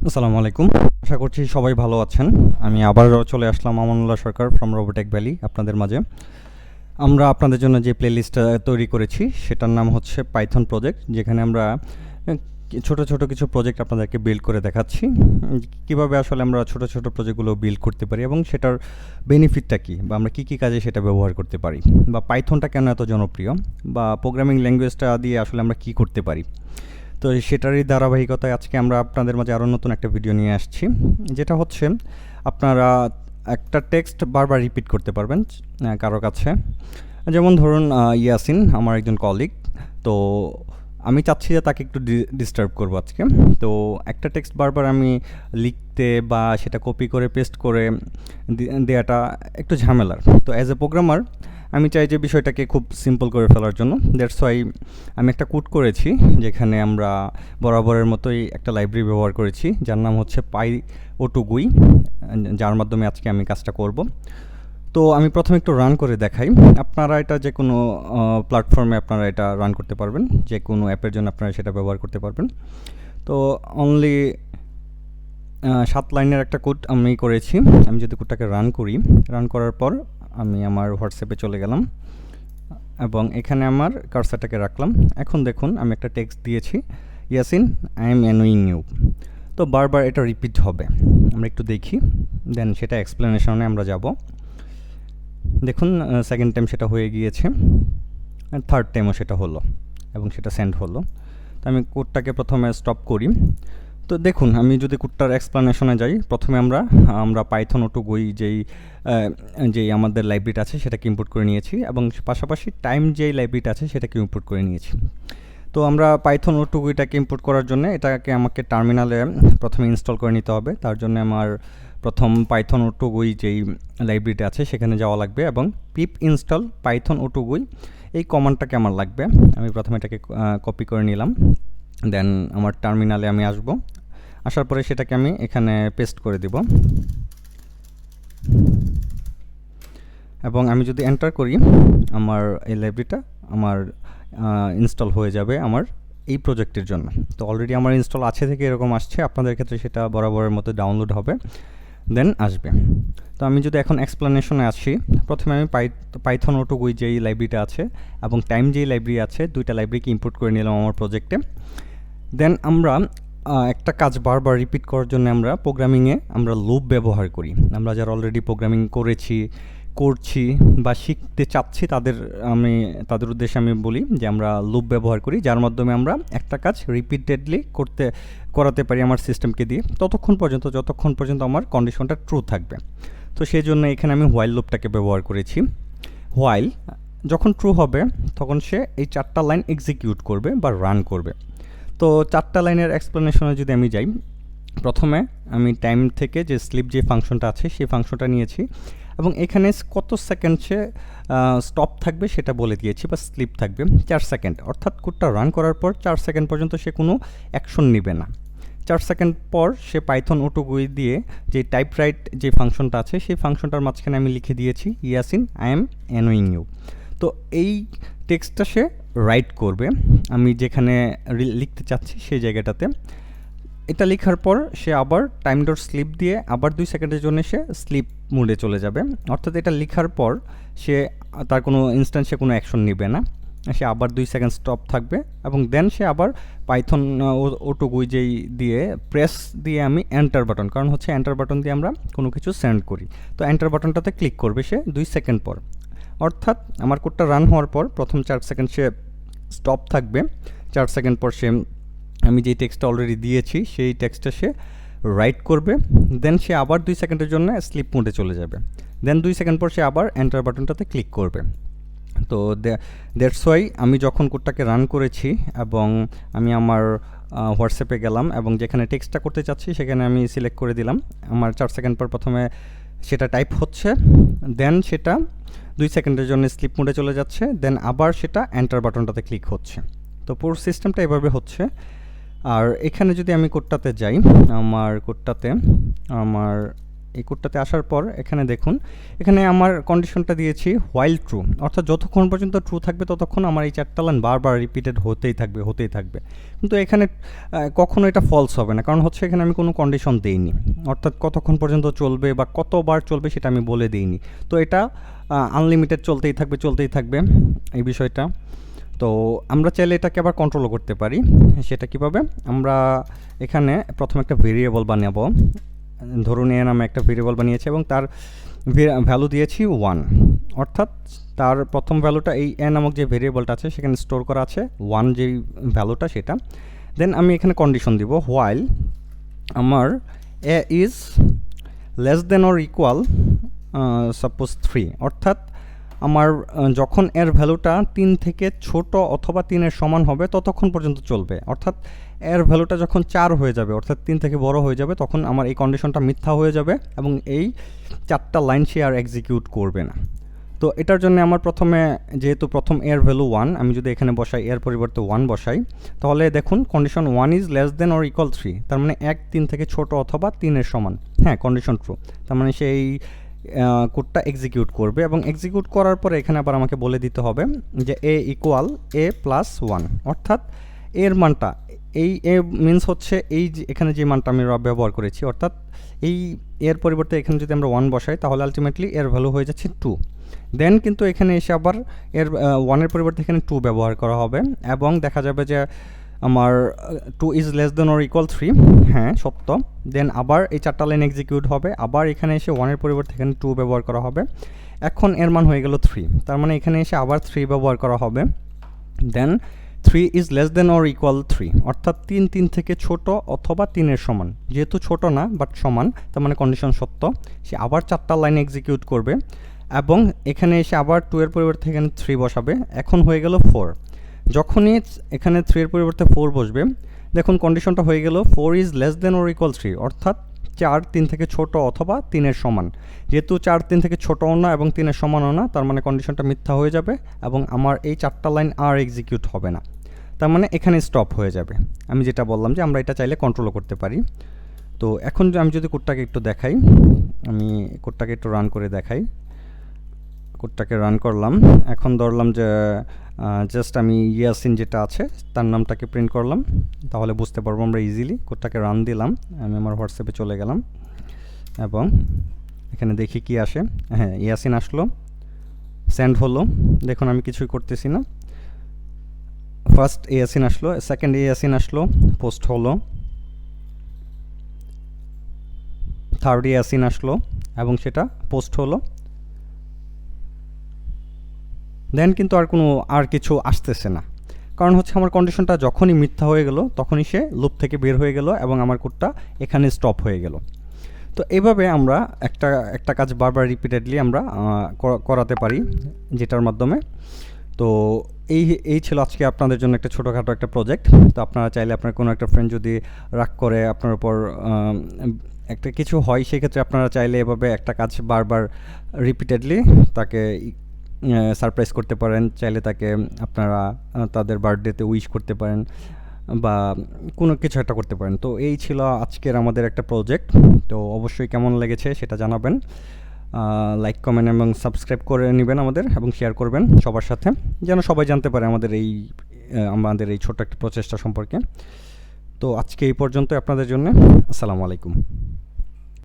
আসসালামু আলাইকুম। আশা করছি সবাই ভালো আছেন। আমি আবারও চলে আসলাম আমানুল্লাহ সরকার ফ্রম রোবোটেকভ্যালি আপনাদের মাঝে। আমরা আপনাদের জন্য যে প্লেলিস্টটা তৈরি করেছি সেটার নাম হচ্ছে পাইথন প্রজেক্ট, যেখানে আমরা ছোট ছোট কিছু প্রজেক্ট আপনাদেরকে বিল্ড করে দেখাচ্ছি। কিভাবে আসলে আমরা ছোট ছোট প্রজেক্টগুলো বিল্ড করতে পারি এবং সেটার বেনিফিটটা কী, বা আমরা কী কী কাজে সেটা ব্যবহার করতে পারি, বা পাইথনটা কেন এত জনপ্রিয়, বা প্রোগ্রামিং ল্যাঙ্গুয়েজটা দিয়ে আসলে আমরা কী করতে পারি। তো সেটারই ধারাবাহিকতায় আজকে আমরা আপনাদের মাঝে আরও নতুন একটা ভিডিও নিয়ে আসছি, যেটা হচ্ছে আপনারা একটা টেক্সট বারবার রিপিট করতে পারবেন কারো কাছে। যেমন ধরুন ইয়াসিন আমার একজন কলিগ, তো আমি চাচ্ছি যে তাকে একটু ডিস্টার্ব করবো আজকে। তো একটা টেক্সট বারবার আমি লিখতে বা সেটা কপি করে পেস্ট করে দেওয়াটা একটু ঝামেলার। তো অ্যাজ এ প্রোগ্রামার আমি চাই যে বিষয়টাকে খুব সিম্পল করে ফেলার জন্য। দ্যাটস ওয়াই আমি একটা কোড করেছি, যেখানে আমরা বরাবরের মতোই একটা লাইব্রেরি ব্যবহার করেছি যার নাম হচ্ছে পাই-ও2গুই, যার মাধ্যমে আজকে আমি কাজটা করব। তো আমি প্রথমে একটু রান করে দেখাই। আপনারা এটা যে কোনো প্ল্যাটফর্মে আপনারা এটা রান করতে পারবেন, যে কোনো অ্যাপের জন্য আপনারা সেটা ব্যবহার করতে পারবেন। তো অনলি 7 লাইনের একটা কোড আমি করেছি। আমি যদি কোডটাকে রান করি, রান করার পর আমি আমার হোয়াটসঅ্যাপে চলে গেলাম এবং এখানে আমার কার্সারটাকে রাখলাম। এখন দেখুন আমি একটা টেক্সট দিয়েছি, Yasin I am annoying you. তো বারবার এটা রিপিট হবে, আমরা একটু দেখি, দেন সেটা এক্সপ্লেনেশনে আমরা যাব। দেখুন সেকেন্ড টাইম সেটা হয়ে গিয়েছে, থার্ড টাইমও সেটা হলো এবং সেটা সেন্ড হলো। তো আমি কোডটাকে প্রথমে স্টপ করি। তো দেখুন আমি যদি কোডটার এক্সপ্লেনেশনে যাই, প্রথমে আমরা পাইথন-ও2গুই যেই আমাদের লাইব্রেরিটা আছে সেটাকে ইম্পোর্ট করে নিয়েছি এবং পাশাপাশি টাইম যেই লাইব্রেরিটা আছে সেটাকে ইম্পোর্ট করে নিয়েছি। তো আমরা পাইথন-ও2গুইটাকে ইম্পোর্ট করার জন্য এটাকে আমাকে টার্মিনালে প্রথমে ইনস্টল করে নিতে হবে। তার জন্য আমার প্রথম পাইথন-ও2গুই যেই লাইব্রেরিটা আছে সেখানে যাওয়া লাগবে এবং পিপ ইনস্টল পাইথন-ও2গুই এই কমান্ডটাকে আমার লাগবে। আমি প্রথমে এটাকে কপি করে নিলাম, দেন আমার টার্মিনালে আমি আসব। আসার পরে সেটাকে আমি এখানে পেস্ট করে দিব এবং আমি যদি এন্টার করি, আমার এই লাইব্রেরিটা আমার ইনস্টল হয়ে যাবে আমার এই প্রজেক্টের জন্য। তো অলরেডি আমার ইনস্টল আছে থেকে এরকম আসছে, আপনাদের ক্ষেত্রে সেটা বরাবরের মতো ডাউনলোড হবে, দেন আসবে। তো আমি যদি এখন এক্সপ্লেনেশনে আসি, প্রথমে আমি পাইথন-ও2গুই যেই লাইব্রেরিটা আছে এবং টাইম যেই লাইব্রেরি আছে, দুইটা লাইব্রেরিকে ইম্পোর্ট করে নিলাম আমার প্রজেক্টে। দেন আমরা একটা কাজ বারবার রিপিট করার জন্য আমরা প্রোগ্রামিংয়ে আমরা লুপ ব্যবহার করি। আমরা যারা অলরেডি প্রোগ্রামিং করছি বা শিখতে চাচ্ছি তাদের উদ্দেশ্যে আমি বলি যে আমরা লুপ ব্যবহার করি, যার মাধ্যমে আমরা একটা কাজ রিপিটেডলি করাতে পারি আমার সিস্টেমকে দিয়ে যতক্ষণ পর্যন্ত আমার কন্ডিশনটা ট্রু থাকবে। তো সেই জন্য এখানে আমি হোয়াইল লুপটাকে ব্যবহার করেছি। হোয়াইল যখন ট্রু হবে তখন সে এই 4টা লাইন এক্সিকিউট করবে বা রান করবে। তো 4টা লাইনের এক্সপ্লেনেশনে যদি আমি যাই, প্রথমে আমি টাইম থেকে যে স্লিপ যে ফাংশনটা আছে সেই ফাংশনটা নিয়েছি এবং এখানে কত সেকেন্ড সে স্টপ থাকবে সেটা বলে দিয়েছি, বা স্লিপ থাকবে 4 সেকেন্ড, অর্থাৎ কোডটা রান করার পর 4 সেকেন্ড পর্যন্ত সে কোনো অ্যাকশন নেবে না। 4 সেকেন্ড পর সে পাইথন-ও2গুই দিয়ে যে টাইপ রাইট যে ফাংশনটা আছে সেই ফাংশনটার মাঝখানে আমি লিখে দিয়েছি Yasin I am annoying you. তো এই টেক্সটটা সে রাইট করবে আমি যেখানে লিখতে চাচ্ছি সেই জায়গাটাতে। এটা লেখার পর সে আবার টাইম ডট স্লিপ দিয়ে আবার 2 সেকেন্ডের জন্য সে স্লিপ মোডে চলে যাবে, অর্থাৎ এটা লেখার পর তার কোনো ইনস্ট্যান্সে কোনো অ্যাকশন নেবে না, সে আবার 2 সেকেন্ড স্টপ থাকবে এবং দেন সে আবার পাইথন-ও2গুই যেই দিয়ে প্রেস দিয়ে আমি এন্টার বাটন, কারণ হচ্ছে এন্টার বাটন দিয়ে আমরা কোনো কিছু সেন্ড করি, তো এন্টার বাটনটাতে ক্লিক করবে সে 2 সেকেন্ড পর। অর্থাৎ আমার কোডটা রান হওয়ার পর প্রথম 4 সেকেন্ড সে স্টপ থাকবে, 4 সেকেন্ড পর আমি যে টেক্সটটা অলরেডি দিয়েছি সেই টেক্সটটা সে রাইট করবে, দেন সে আবার 2 সেকেন্ডের জন্য স্লিপ মোডে চলে যাবে, দেন 2 সেকেন্ড পর সে আবার এন্টার বাটনটাতে ক্লিক করবে। তো দ্যাটস ওয়াই আমি যখন কোডটাকে রান করেছি এবং আমি আমার হোয়াটসঅ্যাপে গেলাম এবং যেখানে টেক্সটটা করতে চাচ্ছি সেখানে আমি সিলেক্ট করে দিলাম, আমার 4 সেকেন্ড পর প্রথমে সেটা টাইপ হচ্ছে, দেন সেটা 2 সেকেন্ডের জন্য স্লিপ মোডে চলে যাচ্ছে, দেন আবার সেটা এন্টার বাটনটাতে ক্লিক হচ্ছে। তো পুরো সিস্টেমটা এভাবে হচ্ছে। আর এখানে যদি আমি কোডটাতে যাই, আমার এই কোডটাতে আসার পর এখানে দেখুন, এখানে আমার কন্ডিশনটা দিয়েছি হোয়াইল ট্রু, অর্থাৎ যতক্ষণ পর্যন্ত ট্রু থাকবে ততক্ষণ আমার এই 4টা লাইন বারবার রিপিটেড হতেই থাকবে। কিন্তু এখানে কখনো এটা ফলস হবে না, কারণ হচ্ছে এখানে আমি কোনো কন্ডিশন দেইনি, অর্থাৎ কতক্ষণ পর্যন্ত চলবে বা কতবার চলবে সেটা আমি বলে দিইনি। তো এটা আনলিমিটেড চলতেই থাকবে এই বিষয়টা। তো আমরা চাইলে এটাকে আবার কন্ট্রোলও করতে পারি। সেটা কিভাবে? আমরা এখানে প্রথমে একটা ভেরিয়েবল বানাবো, ধরুন এ নামে একটা ভেরিয়েবল বানিয়েছি এবং তার ভ্যালু দিয়েছি 1, অর্থাৎ তার প্রথম ভ্যালুটা এই এ নামক যে ভেরিয়েবলটা আছে সেখানে স্টোর করা আছে 1 যেই ভ্যালুটা সেটা। দেন আমি এখানে কন্ডিশন দিব হোয়াইল আমার A is less than or equal suppose 3, অর্থাৎ আমার যখন এর ভ্যালুটা 3 থেকে ছোট অথবা 3-এর সমান হবে ততক্ষণ পর্যন্ত চলবে, অর্থাৎ এর ভ্যালুটা যখন 4 হয়ে যাবে, অর্থাৎ 3 থেকে বড় হয়ে যাবে, তখন আমার এই কন্ডিশনটা মিথ্যা হয়ে যাবে এবং এই 4টা লাইন সে আর এক্সিকিউট করবে না। তো এটার জন্য আমার প্রথমে, যেহেতু প্রথম এর ভ্যালু 1, আমি যদি এখানে বসাই এর পরিবর্তে 1 বসাই, তাহলে দেখুন condition 1 is less than or equal 3, তার মানে 1 3 থেকে ছোট অথবা 3-এর সমান। হ্যাঁ, কন্ডিশন ট্রু, তার মানে সেই কোডটা এক্সিকিউট করবে এবং এক্সিকিউট করার পরে এখানে আবার আমাকে বলে দিতে হবে যে এ ইকুয়াল এ প্লাস 1, অর্থাৎ এর মানটা, এই এ মিনস হচ্ছে এই যে এখানে যে মানটা আমি ব্যবহার করেছি, অর্থাৎ এই এর পরিবর্তে এখানে যদি আমরা 1 বসাই তাহলে আলটিমেটলি এর ভ্যালু হয়ে যাচ্ছে 2। দেন কিন্তু এখানে এসে আবার এর 1-এর পরিবর্তে এখানে 2 ব্যবহার করা হবে এবং দেখা যাবে যে আমার 2 is less than or equal 3, হ্যাঁ সত্য। দেন আবার এই 4টা লাইন এক্সিকিউট হবে, আবার এখানে এসে 1-এর পরিবর্তে এখানে 2 ব্যবহার করা হবে, এখন এর মান হয়ে গেল 3, তার মানে এখানে এসে আবার 3 ব্যবহার করা হবে। দেন 3 is less than or equal 3, অর্থাৎ 3 থেকে ছোট অথবা 3-এর সমান, যেহেতু ছোট না বাট সমান, তার মানে কন্ডিশন সত্য। সে আবার 4টা লাইন এক্সিকিউট করবে এবং এখানে এসে আবার 2-এর পরিবর্তে এখানে 3 বসাবে, এখন হয়ে গেল 4। যখনই এখানে 3-এর পরিবর্তে 4 বসবে, দেখুন কন্ডিশনটা হয়ে গেল 4 is less than or equal 3, অর্থাৎ 4 3 থেকে ছোট অথবা 3-এর সমান। যেহেতু 4 3 থেকে ছোটও না এবং 3-এর সমানও না, তার মানে কন্ডিশনটা মিথ্যা হয়ে যাবে এবং আমার এই 4টা লাইন আর এক্সিকিউট হবে না, তার মানে এখানে স্টপ হয়ে যাবে। আমি যেটা বললাম যে আমরা এটা চাইলে কন্ট্রোলও করতে পারি। তো এখন আমি যদি কোডটাকে একটু দেখাই, আমি কোডটাকে একটু রান করে দেখাই। কোডটাকে রান করলাম, এখন ধরলাম যে জাস্ট আমি ইয়াসিন যেটা আছে তার নামটাকে প্রিন্ট করলাম, তাহলে বুঝতে পারবো আমরা ইজিলি। কোডটাকে রান দিলাম, আমি আমার হোয়াটসঅ্যাপে চলে গেলাম এবং এখানে দেখি কি আসে। হ্যাঁ, ইয়াসিন আসলো, সেন্ড হলো, দেখুন আমি কিছুই করতেছি না। ফার্স্ট ইয়াসিন আসলো, সেকেন্ড ইয়াসিন আসলো, পোস্ট হলো, থার্ড ইয়াসিন আসলো এবং সেটা পোস্ট হলো। দেন কিন্তু আর কিছু আসতেছে না, কারণ হচ্ছে আমার কন্ডিশনটা যখনই মিথ্যা হয়ে গেল তখনই সে লুপ থেকে বের হয়ে গেল এবং আমার কোডটা এখানে স্টপ হয়ে গেল। তো এভাবে আমরা একটা কাজ বারবার রিপিটেডলি আমরা করাতে পারি, যেটার মাধ্যমে। তো এই ছিল আজকে আপনাদের জন্য একটা ছোটোখাটো একটা প্রজেক্ট। তো আপনারা চাইলে আপনার কোনো একটা ফ্রেন্ড যদি রাগ করে আপনার উপর একটা কিছু হয়, সেক্ষেত্রে আপনারা চাইলে এভাবে একটা কাজ বারবার রিপিটেডলি তাকে সারপ্রাইজ করতে পারেন। চাইলে তাকে আপনারা তাদের বার্থডেতে উইশ করতে পারেন বা কোনো কিছু একটা করতে পারেন। তো এই ছিল আজকের আমাদের একটা প্রজেক্ট। তো অবশ্যই কেমন লেগেছে সেটা জানাবেন, লাইক কমেন্ট এবং সাবস্ক্রাইব করে নেবেন আমাদের এবং শেয়ার করবেন সবার সাথে, যেন সবাই জানতে পারে আমাদের এই ছোট্ট একটা প্রচেষ্টা সম্পর্কে। তো আজকে এই পর্যন্ত আপনাদের জন্য। আসসালামু আলাইকুম।